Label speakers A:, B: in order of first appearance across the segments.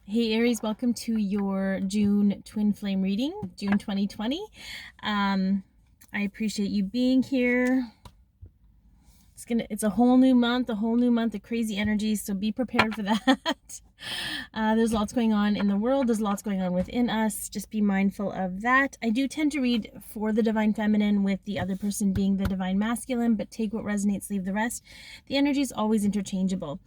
A: Hey Aries, welcome to your June twin flame reading, June 2020. I appreciate you being here. It's a whole new month of crazy energy, so be prepared for that. There's lots going on in the world. There's lots going on within us. Just be mindful of that. I do tend to read for the divine feminine with the other person being the divine masculine, but take what resonates, leave the rest. The energy is always interchangeable.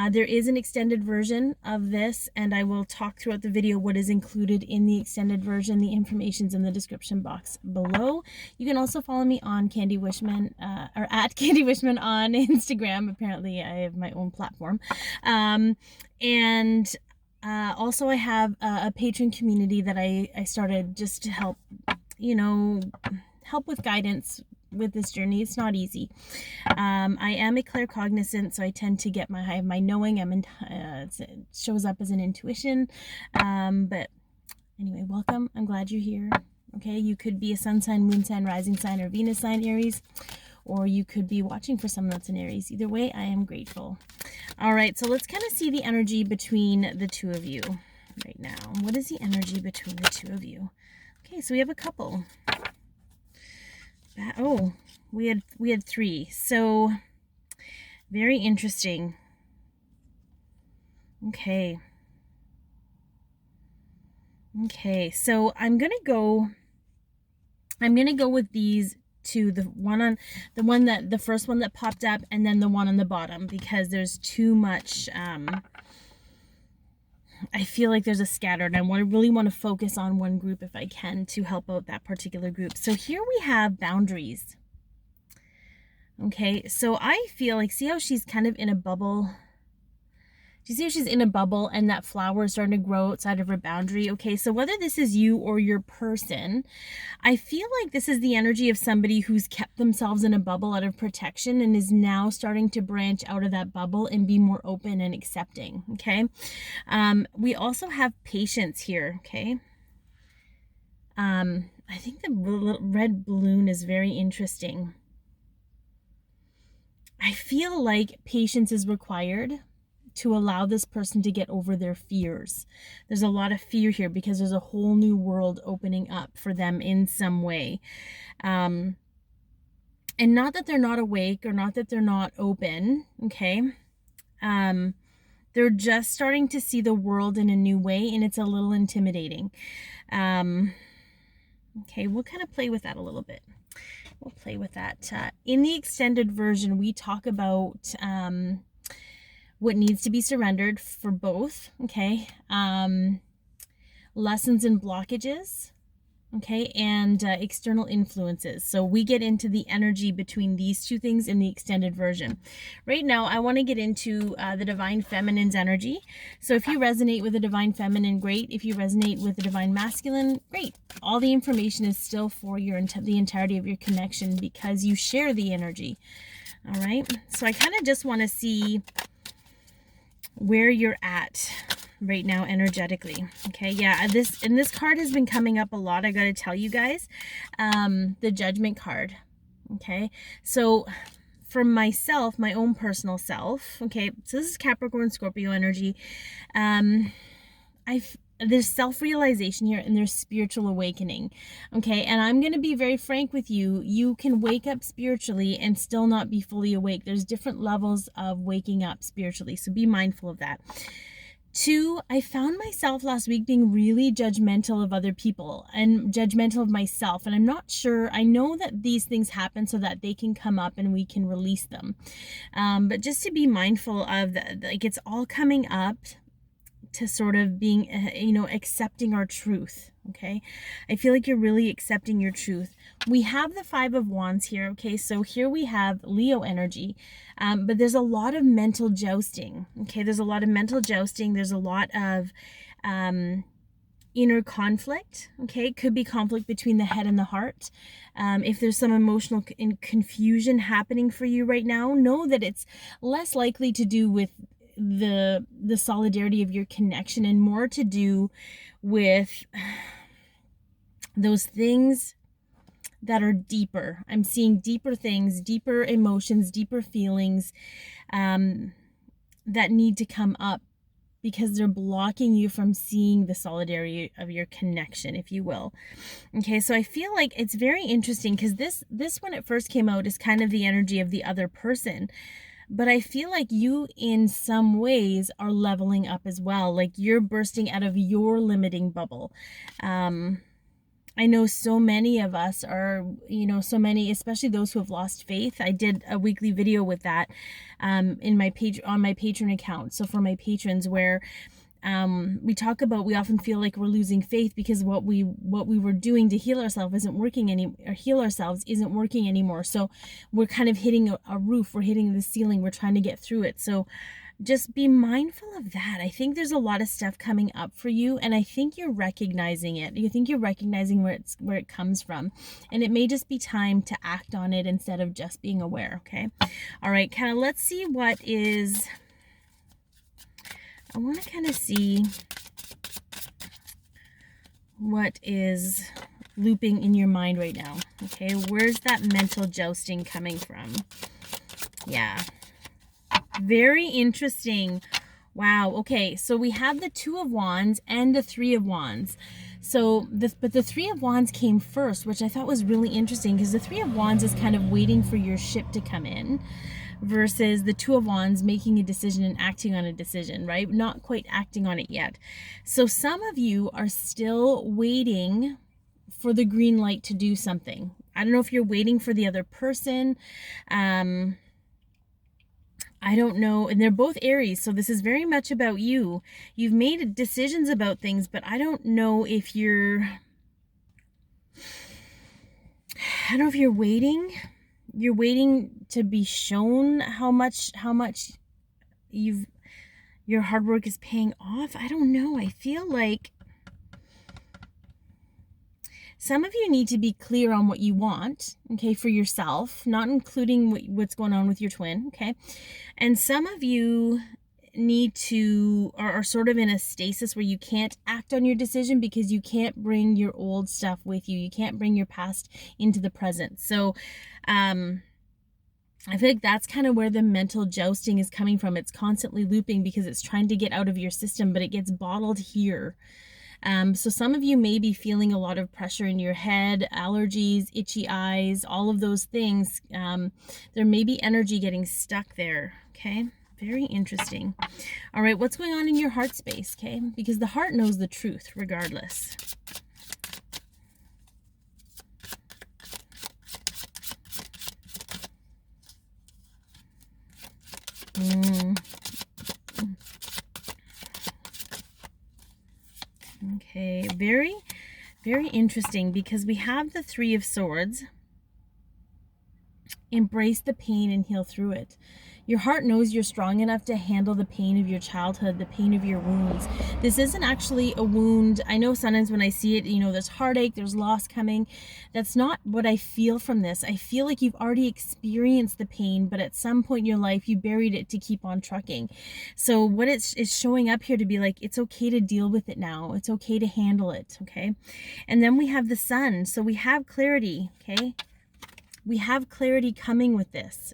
A: There is an extended version of this, and I will talk throughout the video what is included in the extended version. The information's in the description box below. You can also follow me on Candy Wishman, or at Candy Wishman on Instagram. Apparently I have my own platform. And also I have a patron community that I started just to help, help with guidance with this journey. It's not easy. I am a claircognizant, so I tend to get my knowing. It shows up as an intuition. But anyway, welcome. I'm glad you're here. Okay, you could be a sun sign, moon sign, rising sign, or Venus sign, Aries, or you could be watching for someone that's an Aries. Either way, I am grateful. All right, so let's kind of see the energy between the two of you right now. What is the energy between the two of you? Okay, so we have a couple. Oh, we had three. So very interesting. Okay. Okay, so I'm gonna go with these two, the first one that popped up, and then the one on the bottom, because there's too much. I feel like there's a scattered, and I really want to focus on one group if I can to help out that particular group. So here we have boundaries. Okay, so I feel like, see how she's kind of in a bubble? Do you see how she's in a bubble and that flower is starting to grow outside of her boundary? Okay, so whether this is you or your person, I feel like this is the energy of somebody who's kept themselves in a bubble out of protection and is now starting to branch out of that bubble and be more open and accepting, okay? We also have patience here, okay? I think the red balloon is very interesting. I feel like patience is required to allow this person to get over their fears. There's a lot of fear here because there's a whole new world opening up for them in some way. And not that they're not awake or not that they're not open, okay? They're just starting to see the world in a new way, and it's a little intimidating. Okay, we'll kind of play with that a little bit. We'll play with that. In the extended version, we talk about what needs to be surrendered for both, okay? Lessons and blockages, okay? And external influences. So we get into the energy between these two things in the extended version. Right now, I want to get into the divine feminine's energy. So if you resonate with the divine feminine, great. If you resonate with the divine masculine, great. All the information is still for the entirety of your connection because you share the energy. All right? So I kind of just want to see where you're at right now energetically. Okay, yeah, this card has been coming up a lot, I gotta tell you guys. The Judgment card. Okay, so for myself, my own personal self, okay, so this is Capricorn Scorpio energy. There's self-realization here and there's spiritual awakening, okay? And I'm going to be very frank with you. You can wake up spiritually and still not be fully awake. There's different levels of waking up spiritually, so be mindful of that. Two, I found myself last week being really judgmental of other people and judgmental of myself. And I'm not sure, I know that these things happen so that they can come up and we can release them. But just to be mindful of, like, it's all coming up to sort of being, accepting our truth, okay? I feel like you're really accepting your truth. We have the Five of Wands here, okay? So here we have Leo energy, but there's a lot of mental jousting, okay? There's a lot of mental jousting. There's a lot of inner conflict, okay? It could be conflict between the head and the heart. If there's some emotional confusion happening for you right now, know that it's less likely to do with the solidarity of your connection and more to do with those things that are deeper. I'm seeing deeper things, deeper emotions, deeper feelings that need to come up because they're blocking you from seeing the solidarity of your connection, if you will. Okay, so I feel like it's very interesting because this when it first came out is kind of the energy of the other person. But I feel like you in some ways are leveling up as well. Like you're bursting out of your limiting bubble. I know so many of us are, you know, so many, especially those who have lost faith. I did a weekly video with that in my page on my Patreon account. So for my patrons, where we talk about, we often feel like we're losing faith because what we were doing to heal ourselves isn't working anymore. So we're kind of hitting a roof, we're hitting the ceiling, we're trying to get through it. So just be mindful of that. I think there's a lot of stuff coming up for you, and I think you're recognizing it. You think you're recognizing where it comes from, and it may just be time to act on it instead of just being aware. Okay, all right, kind of let's see what is. I want to kind of see what is looping in your mind right now. Okay, where's that mental jousting coming from? Yeah. Very interesting. Wow. Okay, so we have the Two of Wands and the Three of Wands. So but the Three of Wands came first, which I thought was really interesting because the Three of Wands is kind of waiting for your ship to come in, versus the Two of Wands making a decision and acting on a decision, right? Not quite acting on it yet. So some of you are still waiting for the green light to do something. I don't know if you're waiting for the other person. I don't know. And they're both Aries, so this is very much about you. You've made decisions about things, but I don't know if you're... I don't know if you're waiting. You're waiting to be shown how much your hard work is paying off. I don't know. I feel like some of you need to be clear on what you want, okay, for yourself, not including what's going on with your twin, okay? And some of you need to, are sort of in a stasis where you can't act on your decision because you can't bring your old stuff with you. You can't bring your past into the present. So, I feel like that's kind of where the mental jousting is coming from. It's constantly looping because it's trying to get out of your system, but it gets bottled here. So some of you may be feeling a lot of pressure in your head, allergies, itchy eyes, all of those things. There may be energy getting stuck there, okay? Very interesting. All right, what's going on in your heart space, okay? Because the heart knows the truth regardless. Okay, very, very interesting because we have the Three of Swords. Embrace the pain and heal through it. Your heart knows you're strong enough to handle the pain of your childhood, the pain of your wounds. This isn't actually a wound. I know sometimes when I see it, you know, there's heartache, there's loss coming. That's not what I feel from this. I feel like you've already experienced the pain, but at some point in your life, you buried it to keep on trucking. So what it's showing up here to be like, it's okay to deal with it now. It's okay to handle it, okay? And then we have the Sun. So we have clarity, okay? We have clarity coming with this.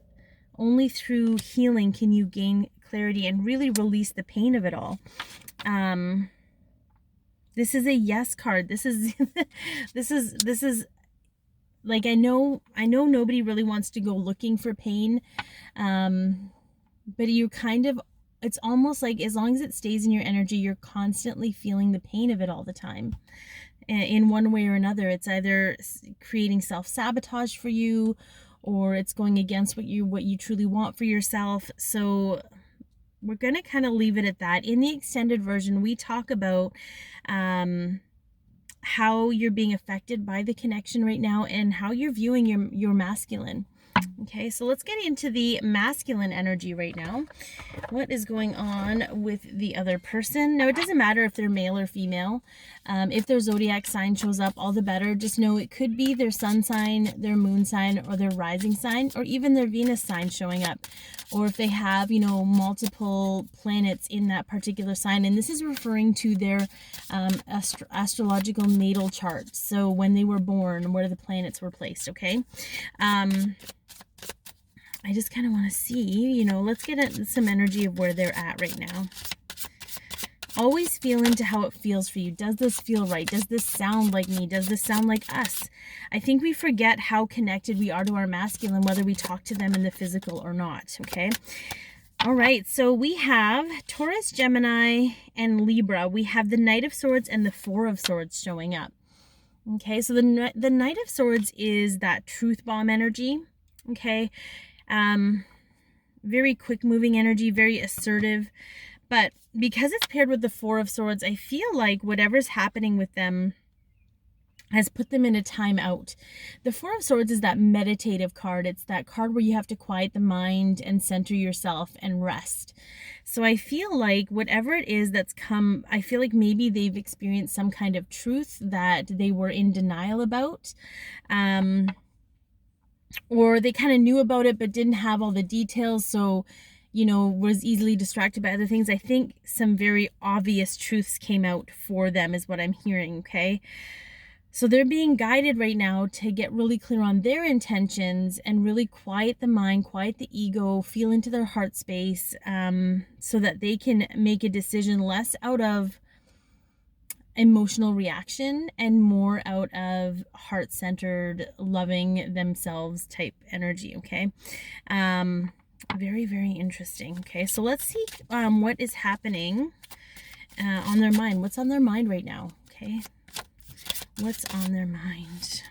A: Only through healing can you gain clarity and really release the pain of it all. This is a yes card. This is this is like, I know nobody really wants to go looking for pain, but you kind of, it's almost like as long as it stays in your energy, you're constantly feeling the pain of it all the time. In one way or another, it's either creating self-sabotage for you, or it's going against what you truly want for yourself. So we're going to kind of leave it at that. In the extended version, we talk about how you're being affected by the connection right now and how you're viewing your masculine. Okay, so let's get into the masculine energy right now. What is going on with the other person? Now, it doesn't matter if they're male or female. If their zodiac sign shows up, all the better. Just know it could be their sun sign, their moon sign, or their rising sign, or even their Venus sign showing up. Or if they have, you know, multiple planets in that particular sign. And this is referring to their astrological natal chart. So when they were born, where the planets were placed, okay? I just kind of want to see, you know, let's get some energy of where they're at right now. Always feel into how it feels for you. Does this feel right? Does this sound like me? Does this sound like us? I think we forget how connected we are to our masculine, whether we talk to them in the physical or not, okay? All right, so we have Taurus, Gemini, and Libra. We have the Knight of Swords and the Four of Swords showing up. Okay, so the Knight of Swords is that truth bomb energy, okay? Very quick moving energy, very assertive. But because it's paired with the Four of Swords, I feel like whatever's happening with them has put them in a timeout. The Four of Swords is that meditative card. It's that card where you have to quiet the mind and center yourself and rest. So I feel like whatever it is that's come, I feel like maybe they've experienced some kind of truth that they were in denial about. Or they kind of knew about it but didn't have all the details, so was easily distracted by other things. I think some very obvious truths came out for them is what I'm hearing, okay? So they're being guided right now to get really clear on their intentions and really quiet the mind, quiet the ego, feel into their heart space, so that they can make a decision less out of emotional reaction and more out of heart-centered, loving themselves type energy, okay? Very, very interesting. Okay, so let's see what is happening on their mind. What's on their mind right now? Okay, what's on their mind?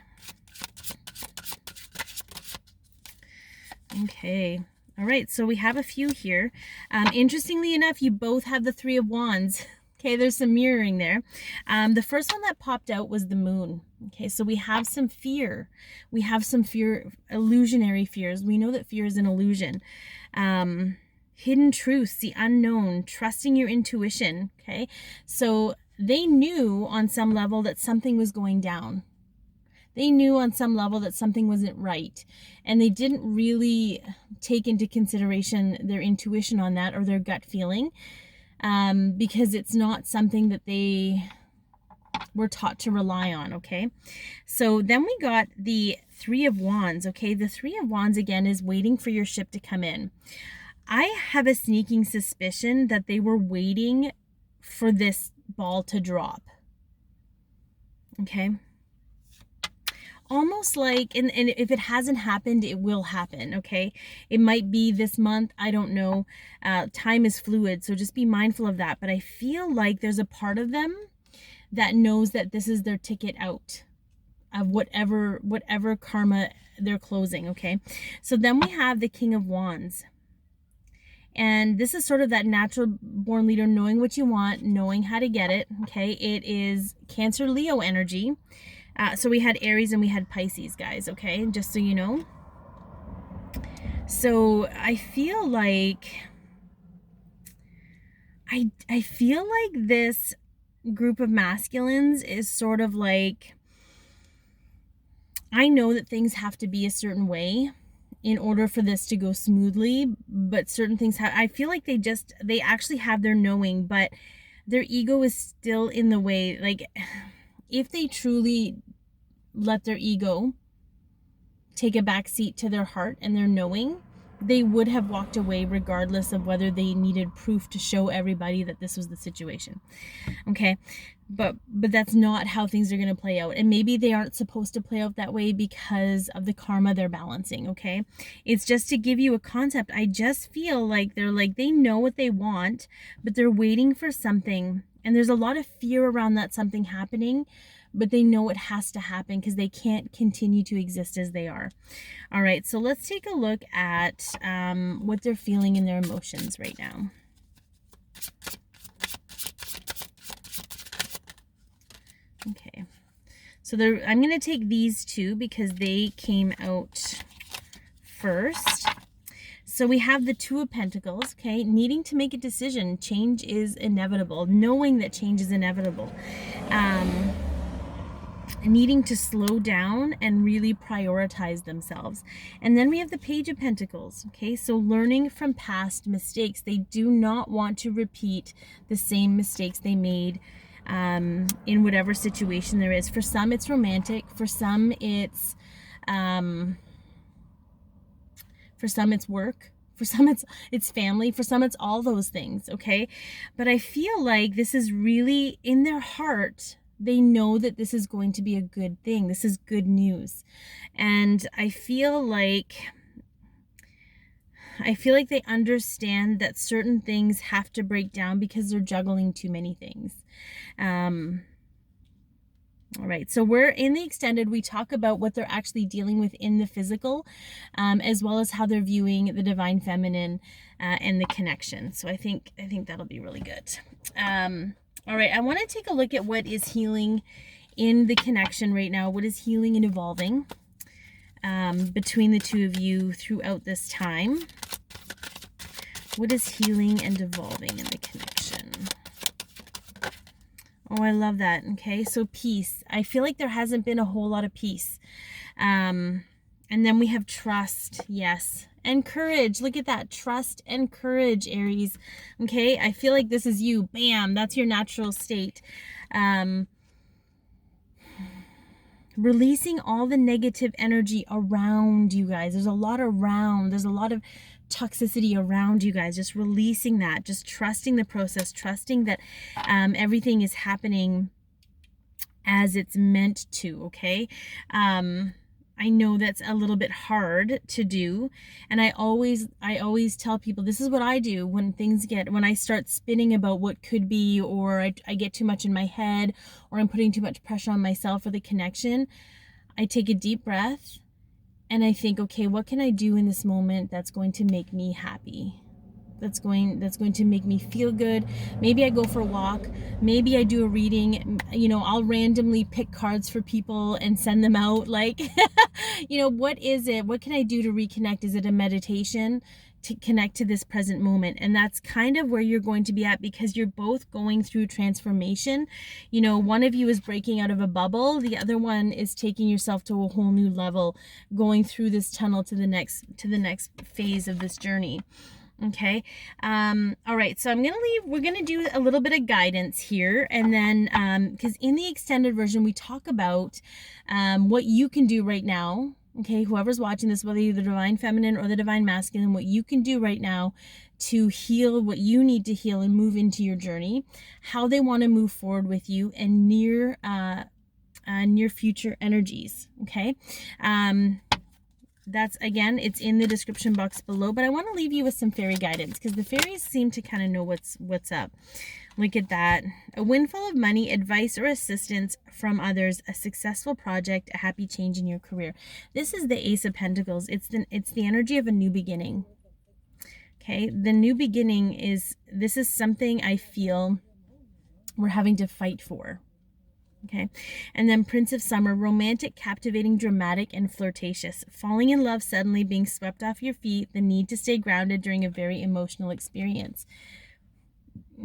A: Okay, all right, so we have a few here. Interestingly enough, you both have the Three of Wands. Okay, there's some mirroring there. The first one that popped out was the Moon. Okay, so we have some fear. We have some fear, illusionary fears. We know that fear is an illusion. Hidden truths, the unknown, trusting your intuition. Okay, so they knew on some level that something was going down. They knew on some level that something wasn't right. And they didn't really take into consideration their intuition on that or their gut feeling. Because it's not something that they were taught to rely on, okay? So then we got the Three of Wands, okay? The Three of Wands, again, is waiting for your ship to come in. I have a sneaking suspicion that they were waiting for this ball to drop, okay? Almost like, and if it hasn't happened, it will happen, okay? It might be this month, I don't know. Time is fluid, so just be mindful of that. But I feel like there's a part of them that knows that this is their ticket out of whatever karma they're closing, okay? So then we have the King of Wands. And this is sort of that natural born leader, knowing what you want, knowing how to get it, okay? It is Cancer, Leo energy. So we had Aries and we had Pisces, guys, okay? Just so you know. So I feel like I feel like this group of masculines is sort of like, I know that things have to be a certain way in order for this to go smoothly, but certain things I feel like they actually have their knowing, but their ego is still in the way. Like, if they truly let their ego take a back seat to their heart and their knowing, they would have walked away regardless of whether they needed proof to show everybody that this was the situation, okay? But that's not how things are going to play out, and maybe they aren't supposed to play out that way because of the karma they're balancing, okay? It's just to give you a concept. I just feel like they know what they want, but they're waiting for something, and there's a lot of fear around that something happening, but they know it has to happen because they can't continue to exist as they are. All right, so let's take a look at what they're feeling in their emotions right now. Okay, so I'm going to take these two because they came out first. So we have the Two of Pentacles, okay? Needing to make a decision. Change is inevitable. Knowing that change is inevitable. Needing to slow down and really prioritize themselves. And then we have the Page of Pentacles, okay? So learning from past mistakes. They do not want to repeat the same mistakes they made in whatever situation there is. For some, it's romantic. For some, it's work. For some, it's family. For some, it's all those things, okay? But I feel like this is really in their heart. They know that this is going to be a good thing. This is good news. And I feel like they understand that certain things have to break down because they're juggling too many things. All right, so we're in the extended. We talk about what they're actually dealing with in the physical, as well as how they're viewing the divine feminine and the connection. So I think that'll be really good. All right, I want to take a look at what is healing in the connection right now. What is healing and evolving between the two of you throughout this time? What is healing and evolving in the connection? Oh, I love that. Okay, so peace. I feel like there hasn't been a whole lot of peace. And then we have trust. Yes. And courage. Look at that. Trust and courage, Aries. Okay, I feel like this is you. Bam. That's your natural state. Releasing all the negative energy around you guys. There's a lot around. There's a lot of toxicity around you guys. Just releasing that. Just trusting the process. Trusting that everything is happening as it's meant to. Okay. I know that's a little bit hard to do. And I always tell people, this is what I do when I start spinning about what could be, or I get too much in my head, or I'm putting too much pressure on myself for the connection. I take a deep breath and I think, okay, what can I do in this moment that's going to make me happy? That's going to make me feel good. Maybe I go for a walk. Maybe I do a reading. You know, I'll randomly pick cards for people and send them out. Like, you know, what is it? What can I do to reconnect? Is it a meditation to connect to this present moment? And that's kind of where you're going to be at, because you're both going through transformation. You know, one of you is breaking out of a bubble. The other one is taking yourself to a whole new level, going through this tunnel to the next phase of this journey. Okay. All right. So we're going to do a little bit of guidance here. And then, because in the extended version, we talk about, what you can do right now. Okay. Whoever's watching this, whether you're the divine feminine or the divine masculine, what you can do right now to heal what you need to heal and move into your journey, how they want to move forward with you, and near future energies. Okay. That's, again, it's in the description box below, but I want to leave you with some fairy guidance, because the fairies seem to kind of know what's up. Look at that. A windfall of money, advice or assistance from others, a successful project, a happy change in your career. This is the Ace of Pentacles. It's the energy of a new beginning. Okay, the new beginning is something I feel we're having to fight for. Okay, and then Prince of Summer, romantic, captivating, dramatic, and flirtatious. Falling in love suddenly, being swept off your feet, the need to stay grounded during a very emotional experience.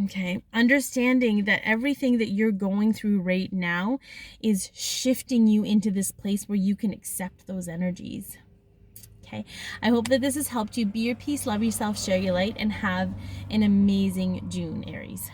A: Okay, understanding that everything that you're going through right now is shifting you into this place where you can accept those energies. Okay, I hope that this has helped you. Be your peace, love yourself, share your light, and have an amazing June, Aries.